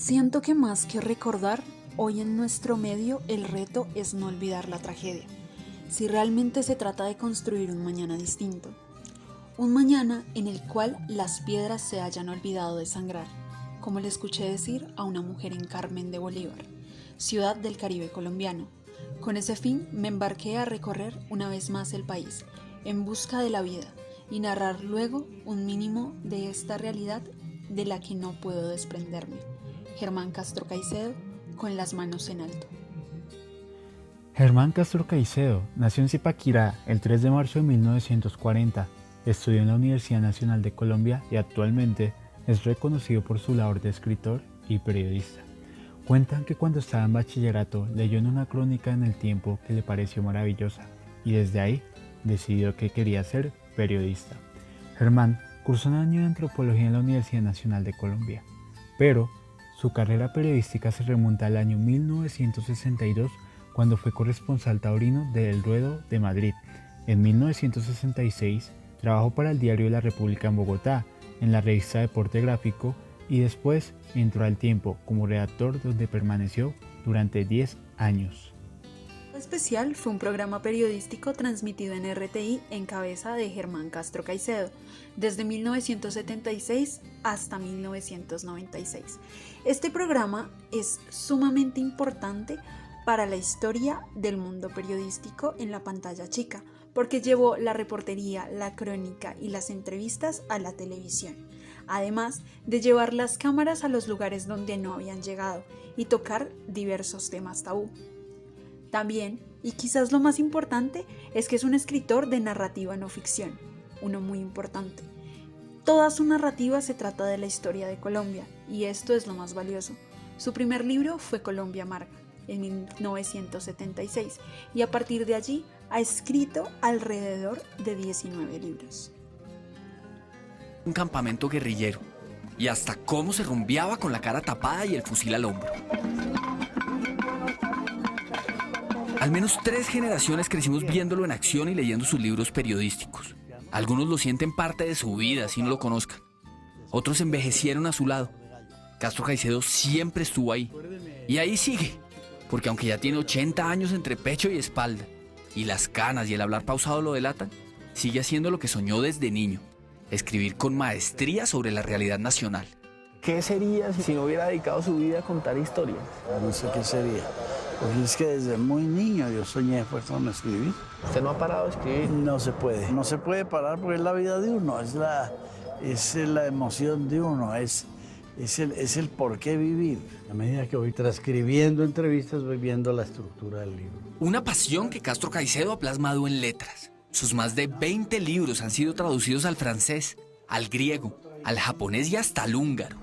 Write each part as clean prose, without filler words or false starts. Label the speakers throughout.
Speaker 1: Siento que más que recordar, hoy en nuestro medio el reto es no olvidar la tragedia, si realmente se trata de construir un mañana distinto. Un mañana en el cual las piedras se hayan olvidado de sangrar, como le escuché decir a una mujer en Carmen de Bolívar, ciudad del Caribe colombiano. Con ese fin me embarqué a recorrer una vez más el país, en busca de la vida, y narrar luego un mínimo de esta realidad de la que no puedo desprenderme. Germán Castro Caicedo, con las manos en alto.
Speaker 2: Germán Castro Caicedo nació en Zipaquirá el 3 de marzo de 1940. Estudió en la Universidad Nacional de Colombia y actualmente es reconocido por su labor de escritor y periodista. Cuentan que cuando estaba en bachillerato leyó en una crónica en El Tiempo que le pareció maravillosa y desde ahí decidió que quería ser periodista. Germán cursó un año de antropología en la Universidad Nacional de Colombia, pero su carrera periodística se remonta al año 1962 cuando fue corresponsal taurino de El Ruedo de Madrid. En 1966 trabajó para el Diario de la República en Bogotá, en la revista Deporte Gráfico, y después entró al Tiempo como redactor donde permaneció durante 10 años.
Speaker 1: Especial fue un programa periodístico transmitido en RTI en cabeza de Germán Castro Caicedo, desde 1976 hasta 1996. Este programa es sumamente importante para la historia del mundo periodístico en la pantalla chica, porque llevó la reportería, la crónica y las entrevistas a la televisión, además de llevar las cámaras a los lugares donde no habían llegado y tocar diversos temas tabú. También, y quizás lo más importante, es que es un escritor de narrativa no ficción, uno muy importante. Toda su narrativa se trata de la historia de Colombia, y esto es lo más valioso. Su primer libro fue Colombia Amarga, en 1976, y a partir de allí ha escrito alrededor de 19 libros.
Speaker 3: Un campamento guerrillero, y hasta cómo se rumbeaba con la cara tapada y el fusil al hombro. Al menos 3 generaciones crecimos viéndolo en acción y leyendo sus libros periodísticos. Algunos lo sienten parte de su vida, si no lo conozcan. Otros envejecieron a su lado. Castro Caicedo siempre estuvo ahí. Y ahí sigue, porque aunque ya tiene 80 años entre pecho y espalda, y las canas y el hablar pausado lo delatan, sigue haciendo lo que soñó desde niño: escribir con maestría sobre la realidad nacional.
Speaker 4: ¿Qué sería si no hubiera dedicado su vida a contar historias?
Speaker 5: No sé qué sería. Porque es que desde muy niño yo soñé con escribir.
Speaker 4: ¿Usted no ha parado de escribir?
Speaker 5: No se puede. No se puede parar porque es la vida de uno, es la emoción de uno, es el por qué vivir. A medida que voy transcribiendo entrevistas, voy viendo la estructura del libro.
Speaker 3: Una pasión que Castro Caicedo ha plasmado en letras. Sus más de 20 libros han sido traducidos al francés, al griego, al japonés y hasta al húngaro.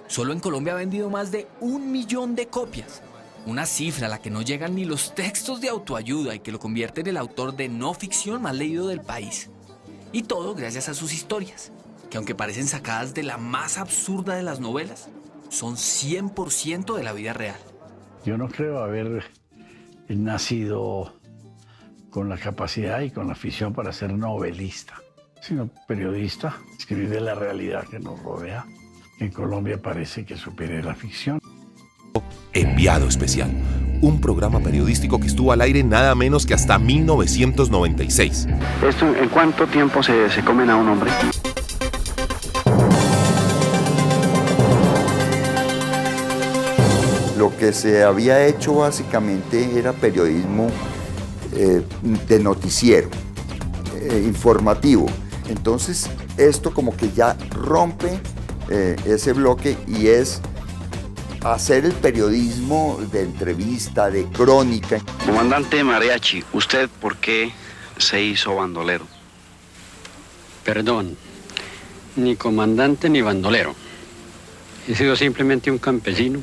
Speaker 3: Solo en Colombia ha vendido más de 1 millón de copias. Una cifra a la que no llegan ni los textos de autoayuda y que lo convierte en el autor de no ficción más leído del país. Y todo gracias a sus historias, que aunque parecen sacadas de la más absurda de las novelas, son 100% de la vida real.
Speaker 5: Yo no creo haber nacido con la capacidad y con la afición para ser novelista, sino periodista, escribir de la realidad que nos rodea. En Colombia parece que supere la ficción.
Speaker 6: Enviado Especial, un programa periodístico que estuvo al aire nada menos que hasta 1996.
Speaker 7: ¿Esto en cuánto tiempo se comen a un hombre?
Speaker 8: Lo que se había hecho básicamente era periodismo de noticiero, informativo. Entonces esto como que ya rompe ese bloque y es hacer el periodismo de entrevista, de crónica.
Speaker 7: Comandante Mariachi, ¿usted por qué se hizo bandolero?
Speaker 9: Perdón, ni comandante ni bandolero. He sido simplemente un campesino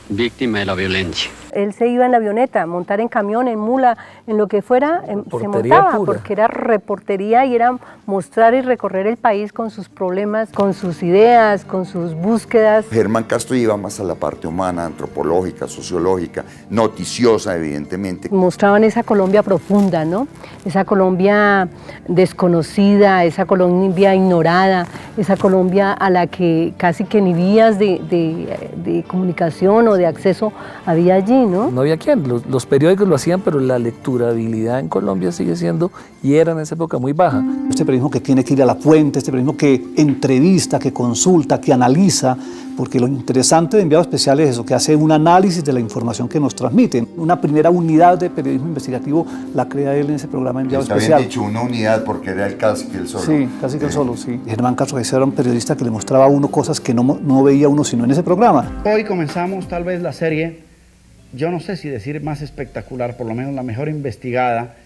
Speaker 7: víctima de la violencia.
Speaker 9: Él se iba en la avioneta, montar en camión, en mula, en lo que fuera, se montaba, pura. Porque era reportería y era mostrar y recorrer el país con sus problemas, con sus ideas, con sus búsquedas.
Speaker 8: Germán Castro iba más a la parte humana, antropológica, sociológica, noticiosa, evidentemente.
Speaker 9: Mostraban esa Colombia profunda, ¿no? Esa Colombia desconocida, esa Colombia ignorada, esa Colombia a la que casi que ni vías de comunicación o de acceso había allí, ¿no?
Speaker 10: No había quien, los periódicos lo hacían, pero la lecturabilidad en Colombia sigue siendo, y era en esa época, muy baja.
Speaker 11: Este periodismo que tiene que ir a la fuente, este periodismo que entrevista, que consulta, que analiza, porque lo interesante de Enviado Especial es eso, que hace un análisis de la información que nos transmiten. Una primera unidad de periodismo investigativo la crea él en ese programa Enviado Especial.
Speaker 8: Está bien dicho, una unidad porque era casi que él solo.
Speaker 11: Sí, casi que él solo, sí. Germán Castro Caicedo era un periodista que le mostraba a uno cosas que no veía uno sino en ese programa.
Speaker 12: Hoy comenzamos tal vez la serie, yo no sé si decir más espectacular, por lo menos la mejor investigada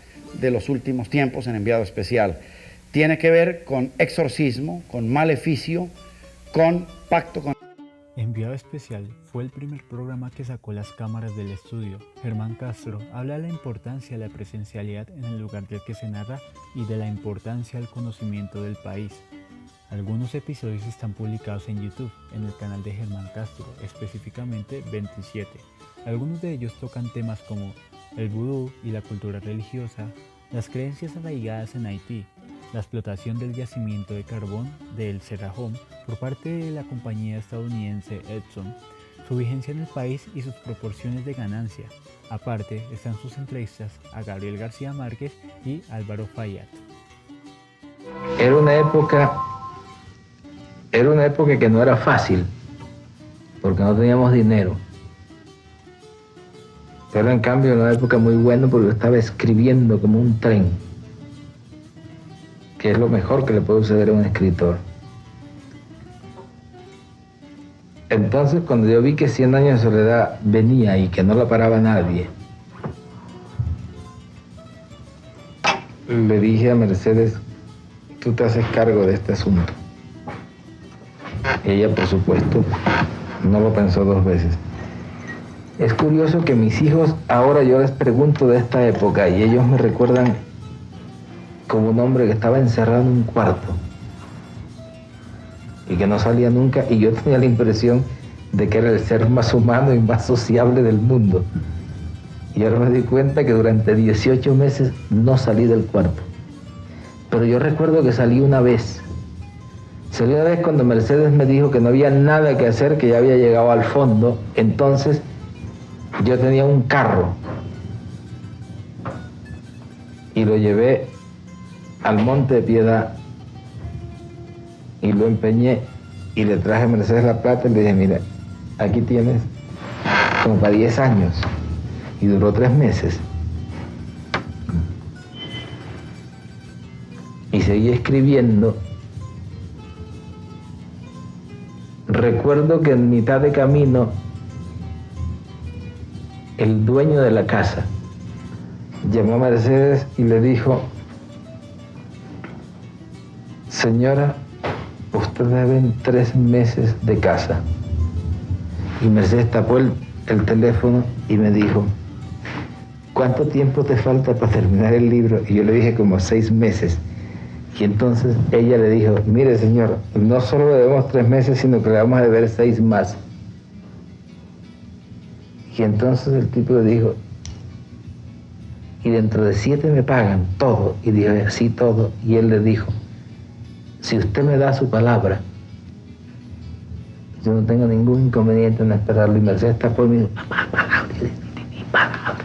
Speaker 12: de los últimos tiempos en Enviado Especial. Tiene que ver con exorcismo, con maleficio, con pacto con...
Speaker 2: Enviado Especial fue el primer programa que sacó las cámaras del estudio. Germán Castro habla de la importancia de la presencialidad en el lugar del que se narra y de la importancia del conocimiento del país. Algunos episodios están publicados en YouTube, en el canal de Germán Castro, específicamente 27. Algunos de ellos tocan temas como el vudú y la cultura religiosa, las creencias arraigadas en Haití, la explotación del yacimiento de carbón de El Cerrajón por parte de la compañía estadounidense Exxon, su vigencia en el país y sus proporciones de ganancia. Aparte están sus entrevistas a Gabriel García Márquez y Álvaro Fayad.
Speaker 13: Era una época que no era fácil, porque no teníamos dinero. Pero en cambio era una época muy buena porque yo estaba escribiendo como un tren, que es lo mejor que le puede suceder a un escritor. Entonces, cuando yo vi que 100 años de soledad venía y que no la paraba nadie, le dije a Mercedes, tú te haces cargo de este asunto. Y ella, por supuesto, no lo pensó dos veces. Es curioso que mis hijos, ahora yo les pregunto de esta época y ellos me recuerdan como un hombre que estaba encerrado en un cuarto y que no salía nunca, y yo tenía la impresión de que era el ser más humano y más sociable del mundo. Y ahora me di cuenta que durante 18 meses no salí del cuarto. Pero yo recuerdo que salí una vez. Salí una vez cuando Mercedes me dijo que no había nada que hacer, que ya había llegado al fondo. Entonces yo tenía un carro y lo llevé al Monte de Piedad y lo empeñé y le traje a Mercedes la plata y le dije, mira, aquí tienes como para 10 años. Y duró 3 meses. Y seguí escribiendo. Recuerdo que en mitad de camino el dueño de la casa llamó a Mercedes y le dijo, señora, usted debe 3 meses de casa. Y Mercedes tapó el teléfono y me dijo, ¿cuánto tiempo te falta para terminar el libro? Y yo le dije como 6 meses. Y entonces ella le dijo, mire señor, no solo le debemos 3 meses, sino que le vamos a deber 6 más. Y entonces el tipo le dijo, y dentro de 7 me pagan todo. Y dijo, sí, todo. Y él le dijo, si usted me da su palabra, yo no tengo ningún inconveniente en esperarlo. Y Mercedes tapó y me dijo, mamá, palabra, mi palabra.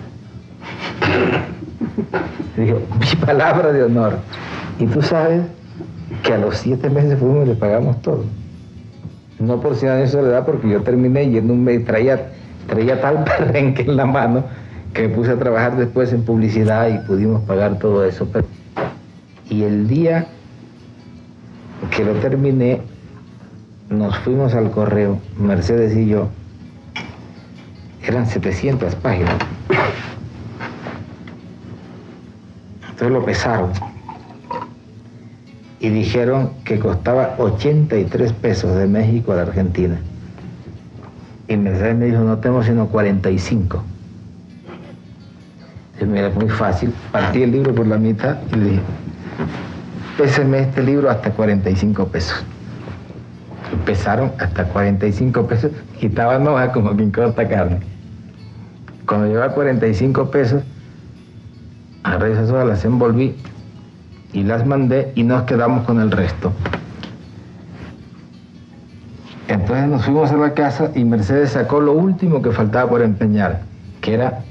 Speaker 13: Dijo, mi palabra de honor. Y tú sabes que a los 7 meses fuimos y le pagamos todo. No por 100 años de soledad, porque yo terminé yendo un mes, traía tal perrenque en la mano que me puse a trabajar después en publicidad y pudimos pagar todo eso. Y el día que lo terminé, nos fuimos al correo, Mercedes y yo. Eran 700 páginas. Entonces lo pesaron y dijeron que costaba 83 pesos de México a la Argentina. Y Mercedes me dijo, no tenemos sino 45. Y mira, muy fácil. Partí el libro por la mitad y le dije, péseme este libro hasta 45 pesos. Empezaron hasta 45 pesos, quitaban hojas como quien corta carne. Cuando llegó a 45 pesos, agarré esas hojas, las envolví y las mandé y nos quedamos con el resto. Entonces nos fuimos a la casa y Mercedes sacó lo último que faltaba por empeñar, que era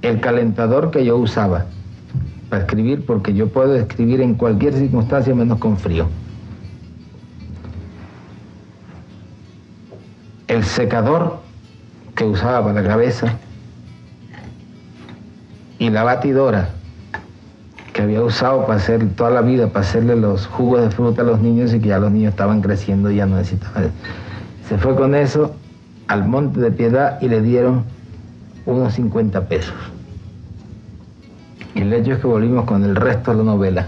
Speaker 13: el calentador que yo usaba para escribir, porque yo puedo escribir en cualquier circunstancia menos con frío. El secador que usaba para la cabeza y la batidora que había usado para hacer toda la vida, para hacerle los jugos de fruta a los niños y que ya los niños estaban creciendo y ya no necesitaban. Se fue con eso al Monte de Piedad y le dieron unos 50 pesos. Y el hecho es que volvimos con el resto de la novela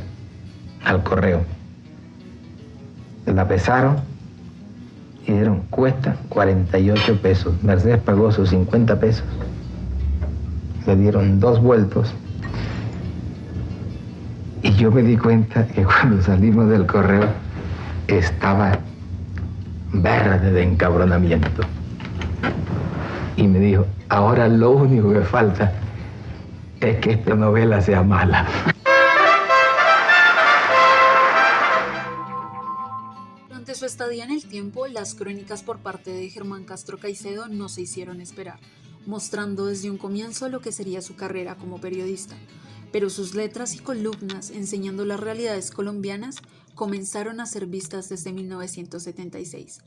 Speaker 13: al correo. La pesaron y dieron, cuesta 48 pesos. Mercedes pagó sus 50 pesos. Le dieron 2 vueltos. Y yo me di cuenta que cuando salimos del correo estaba verde de encabronamiento. Y me dijo, ahora lo único que falta es que esta novela sea mala.
Speaker 1: Durante su estadía en el tiempo, las crónicas por parte de Germán Castro Caicedo no se hicieron esperar, mostrando desde un comienzo lo que sería su carrera como periodista. Pero sus letras y columnas enseñando las realidades colombianas comenzaron a ser vistas desde 1976,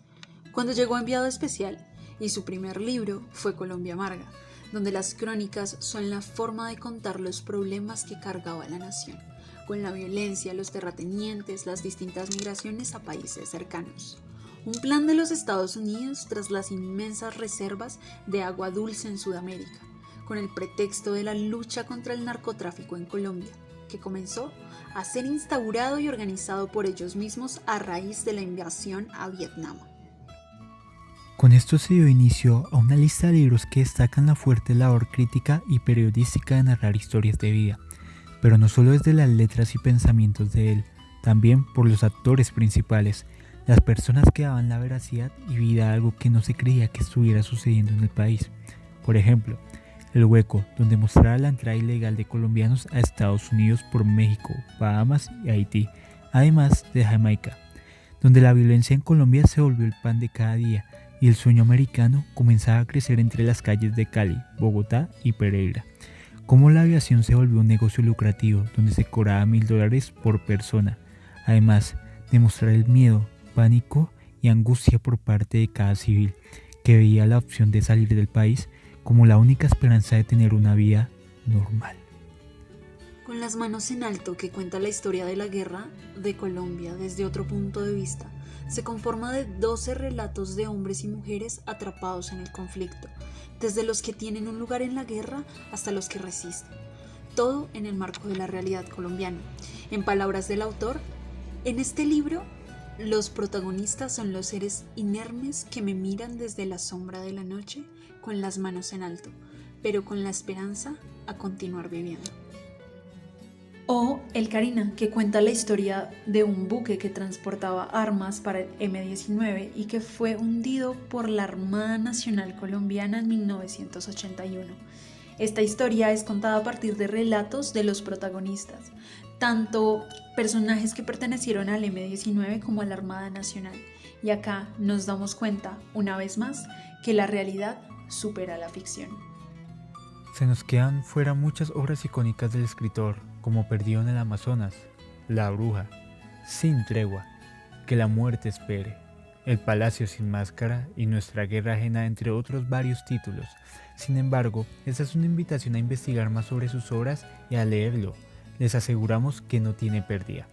Speaker 1: cuando llegó Enviado Especial, y su primer libro fue Colombia Amarga, donde las crónicas son la forma de contar los problemas que cargaba la nación, con la violencia, los terratenientes, las distintas migraciones a países cercanos. Un plan de los Estados Unidos tras las inmensas reservas de agua dulce en Sudamérica, con el pretexto de la lucha contra el narcotráfico en Colombia, que comenzó a ser instaurado y organizado por ellos mismos a raíz de la invasión a Vietnam.
Speaker 2: Con esto se dio inicio a una lista de libros que destacan la fuerte labor crítica y periodística de narrar historias de vida, pero no solo desde las letras y pensamientos de él, también por los actores principales, las personas que daban la veracidad y vida a algo que no se creía que estuviera sucediendo en el país. Por ejemplo, El Hueco, donde mostraba la entrada ilegal de colombianos a Estados Unidos por México, Bahamas y Haití, además de Jamaica, donde la violencia en Colombia se volvió el pan de cada día y el sueño americano comenzaba a crecer entre las calles de Cali, Bogotá y Pereira. Cómo la aviación se volvió un negocio lucrativo donde se cobraba $1,000 por persona, además de mostrar el miedo, pánico y angustia por parte de cada civil que veía la opción de salir del país como la única esperanza de tener una vida normal.
Speaker 1: Con las manos en alto, que cuenta la historia de la guerra de Colombia desde otro punto de vista, se conforma de 12 relatos de hombres y mujeres atrapados en el conflicto, desde los que tienen un lugar en la guerra hasta los que resisten, todo en el marco de la realidad colombiana. En palabras del autor, en este libro, los protagonistas son los seres inermes que me miran desde la sombra de la noche con las manos en alto, pero con la esperanza a continuar viviendo. O El Carina, que cuenta la historia de un buque que transportaba armas para el M-19 y que fue hundido por la Armada Nacional Colombiana en 1981. Esta historia es contada a partir de relatos de los protagonistas, tanto personajes que pertenecieron al M-19 como a la Armada Nacional. Y acá nos damos cuenta, una vez más, que la realidad supera la ficción.
Speaker 2: Se nos quedan fuera muchas obras icónicas del escritor, como Perdido en el Amazonas, La Bruja, Sin Tregua, Que la muerte espere, El Palacio sin máscara y Nuestra guerra ajena, entre otros varios títulos. Sin embargo, esta es una invitación a investigar más sobre sus obras y a leerlo. Les aseguramos que no tiene pérdida.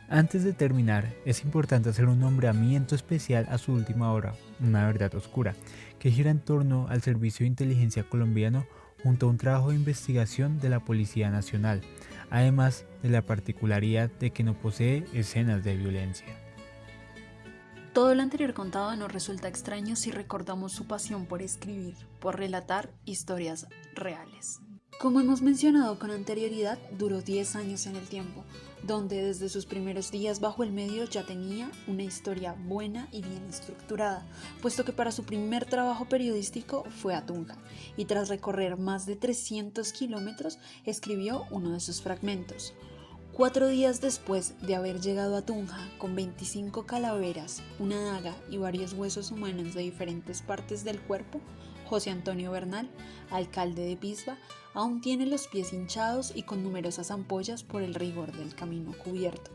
Speaker 2: Antes de terminar, es importante hacer un nombramiento especial a su última obra, Una verdad oscura, que gira en torno al Servicio de Inteligencia colombiano junto a un trabajo de investigación de la Policía Nacional, además de la particularidad de que no posee escenas de violencia.
Speaker 1: Todo lo anterior contado nos resulta extraño si recordamos su pasión por escribir, por relatar historias reales. Como hemos mencionado con anterioridad, duró 10 años en el tiempo, donde desde sus primeros días bajo el medio ya tenía una historia buena y bien estructurada, puesto que para su primer trabajo periodístico fue a Tunja, y tras recorrer más de 300 kilómetros escribió uno de sus fragmentos. 4 días después de haber llegado a Tunja con 25 calaveras, una daga y varios huesos humanos de diferentes partes del cuerpo, José Antonio Bernal, alcalde de Pisba, aún tiene los pies hinchados y con numerosas ampollas por el rigor del camino cubierto.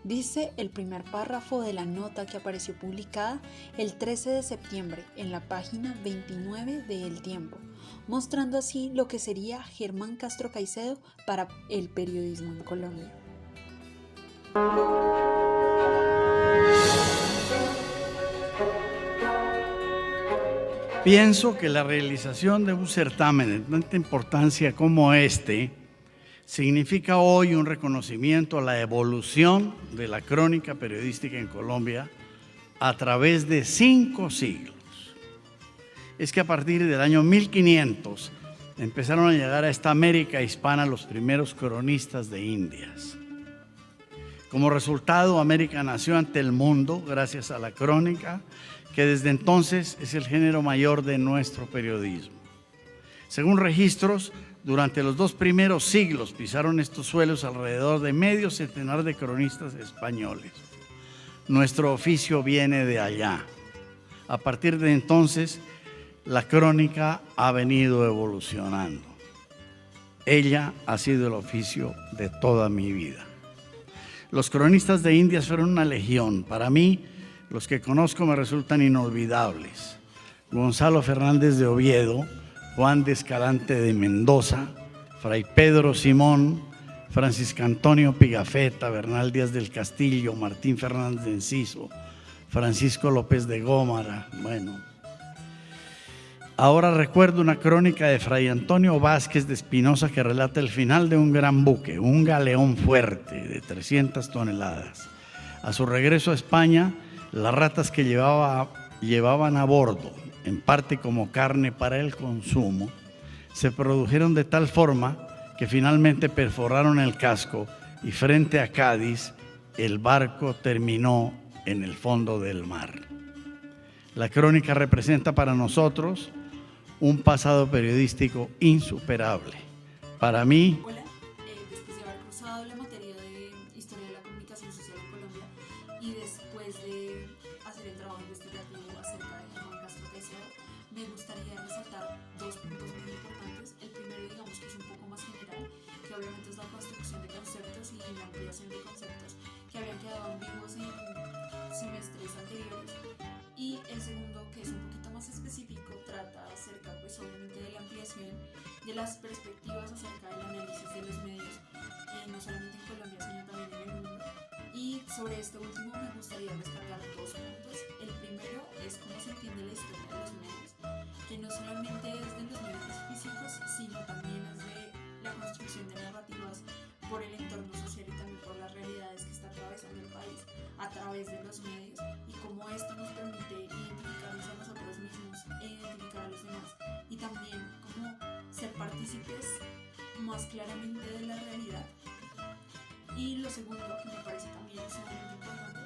Speaker 1: Dice el primer párrafo de la nota que apareció publicada el 13 de septiembre en la página 29 de El Tiempo, mostrando así lo que sería Germán Castro Caicedo para el periodismo en Colombia.
Speaker 5: Pienso que la realización de un certamen de tanta importancia como este significa hoy un reconocimiento a la evolución de la crónica periodística en Colombia a través de 5 siglos. Es que a partir del año 1500 empezaron a llegar a esta América hispana los primeros cronistas de Indias. Como resultado, América nació ante el mundo gracias a la crónica, que desde entonces es el género mayor de nuestro periodismo. Según registros, durante los 2 primeros siglos pisaron estos suelos alrededor de medio centenar de cronistas españoles. Nuestro oficio viene de allá. A partir de entonces, la crónica ha venido evolucionando. Ella ha sido el oficio de toda mi vida. Los cronistas de Indias fueron una legión. Para mí, los que conozco me resultan inolvidables. Gonzalo Fernández de Oviedo, Juan de Escalante de Mendoza, Fray Pedro Simón, Francisco Antonio Pigafetta, Bernal Díaz del Castillo, Martín Fernández de Enciso, Francisco López de Gómara. Bueno, ahora recuerdo una crónica de Fray Antonio Vázquez de Espinosa que relata el final de un gran buque, un galeón fuerte de 300 toneladas. A su regreso a España, las ratas que llevaban a bordo, en parte como carne para el consumo, se produjeron de tal forma que finalmente perforaron el casco y frente a Cádiz el barco terminó en el fondo del mar. La crónica representa para nosotros un pasado periodístico insuperable. Para mí,
Speaker 1: Después de haber cursado la materia de Historia de la Comunicación Social en Colombia y después de hacer el trabajo investigativo acerca de Germán Castro Caicedo, me gustaría resaltar 2 puntos muy importantes. El primero, digamos que es un poco más general, que obviamente es la construcción de conceptos y la ampliación de conceptos que habían quedado ambiguos en semestres anteriores. Y el segundo, que es un poquito más específico, trata acerca, pues obviamente, de la ampliación de las perspectivas acerca del análisis de los medios, no solamente en Colombia, sino también en el mundo. Y sobre este último me gustaría rescatar 2 puntos. El primero es cómo se entiende la historia de los medios, que no solamente es de los medios físicos, sino también es de la construcción de narrativas por el entorno social y también por las realidades que está atravesando el país a través de los medios, y cómo esto nos permite identificarnos a nosotros mismos e identificar a los demás, y también cómo ser partícipes más claramente de la realidad. Y lo segundo, que me parece también sumamente importante,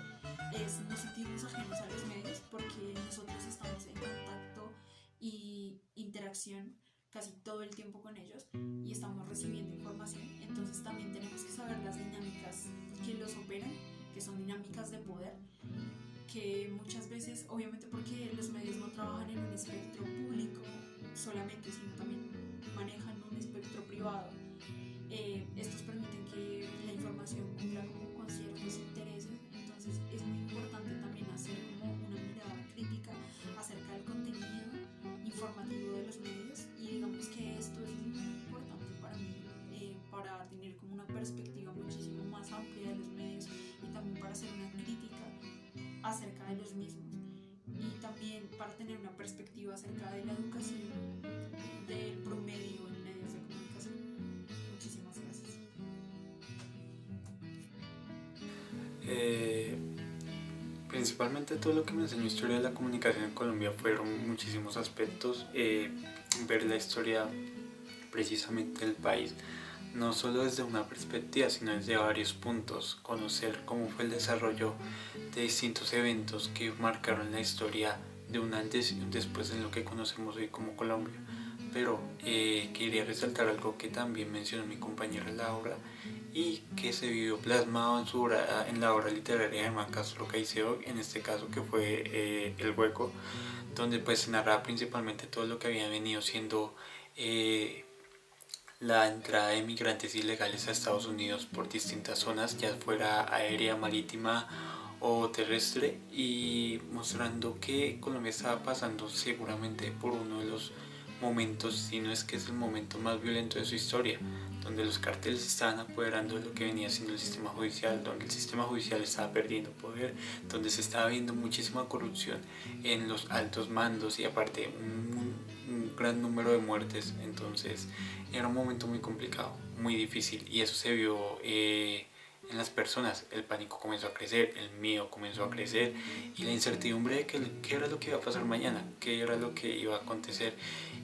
Speaker 1: es no sentirnos ajenos a los medios, porque nosotros estamos en contacto y interacción casi todo el tiempo con ellos y estamos recibiendo información. Entonces también tenemos que saber las dinámicas que los operan, que son dinámicas de poder, que muchas veces, obviamente porque los medios no trabajan en un espectro público solamente, sino también manejan un espectro privado, estos permiten que la información cumpla como con ciertos intereses. Entonces es muy importante también hacer como una mirada crítica acerca del contenido informativo de los medios, y digamos que esto es muy importante para mí, para tener como una perspectiva muchísimo más amplia de los medios y también para hacer una crítica acerca de los mismos, y también para tener una perspectiva acerca de la educación del promedio en medios de comunicación. Muchísimas gracias.
Speaker 2: Principalmente todo lo que me enseñó historia de la comunicación en Colombia fueron muchísimos aspectos, ver la historia precisamente del país, no solo desde una perspectiva, sino desde varios puntos, conocer cómo fue el desarrollo de distintos eventos que marcaron la historia de un antes y un después en lo que conocemos hoy como Colombia. Pero quería resaltar algo que también mencionó mi compañera Laura y que se vio plasmado en la obra literaria de Germán Castro Caicedo, en este caso que fue El Hueco, donde pues se narraba principalmente todo lo que había venido siendo la entrada de migrantes ilegales a Estados Unidos por distintas zonas, ya fuera aérea, marítima o terrestre, y mostrando que Colombia estaba pasando seguramente por uno de los momentos, si no es que es el momento más violento de su historia, donde los carteles estaban apoderando de lo que venía siendo el sistema judicial, donde el sistema judicial estaba perdiendo poder, donde se estaba viendo muchísima corrupción en los altos mandos y aparte un gran número de muertes. Entonces era un momento muy complicado, muy difícil, y eso se vio en las personas. El pánico comenzó a crecer, el miedo comenzó a crecer y la incertidumbre de qué era lo que iba a pasar mañana, qué era lo que iba a acontecer.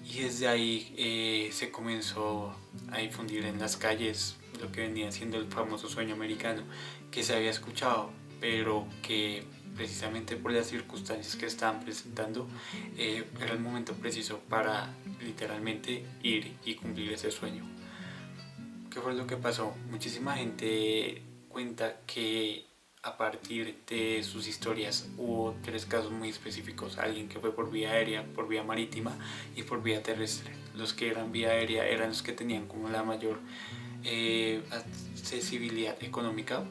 Speaker 2: Y desde ahí se comenzó a difundir en las calles lo que venía siendo el famoso sueño americano, que se había escuchado, pero que precisamente por las circunstancias que estaban presentando era el momento preciso para literalmente ir y cumplir ese sueño. ¿Qué fue lo que pasó? Muchísima gente cuenta que a partir de sus historias hubo 3 casos muy específicos: alguien que fue por vía aérea, por vía marítima y por vía terrestre. Los que eran vía aérea eran los que tenían como la mayor accesibilidad económica,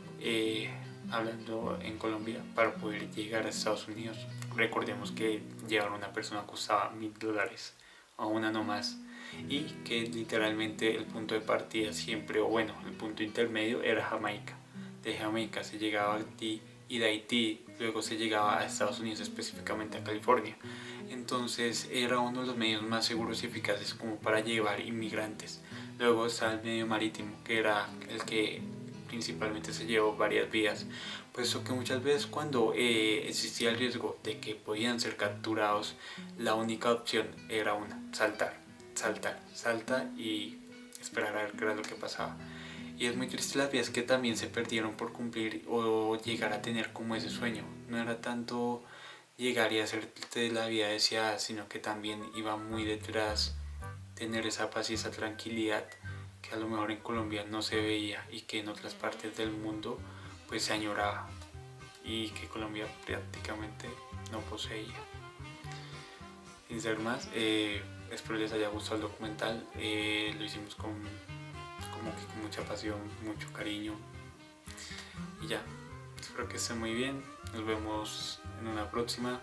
Speaker 2: hablando en Colombia, para poder llegar a Estados Unidos. Recordemos que llevar a una persona costaba $1,000 o una no más, y que literalmente el punto de partida siempre, o bueno, el punto intermedio era Jamaica. De Jamaica se llegaba a Haití y de Haití luego se llegaba a Estados Unidos, específicamente a California. Entonces era uno de los medios más seguros y eficaces como para llevar inmigrantes. Luego está el medio marítimo, que era el que principalmente se llevó varias vías, puesto que muchas veces cuando existía el riesgo de que podían ser capturados, la única opción era una: saltar y esperar a ver qué era lo que pasaba. Y es muy triste las vías que también se perdieron por cumplir o llegar a tener como ese sueño. No era tanto llegar y hacerte la vida deseada, sino que también iba muy detrás tener esa paz y esa tranquilidad que a lo mejor en Colombia no se veía y que en otras partes del mundo pues se añoraba y que Colombia prácticamente no poseía. Sin ser más, espero les haya gustado el documental. Lo hicimos con mucha pasión, mucho cariño, y ya, espero que estén muy bien. Nos vemos en una próxima.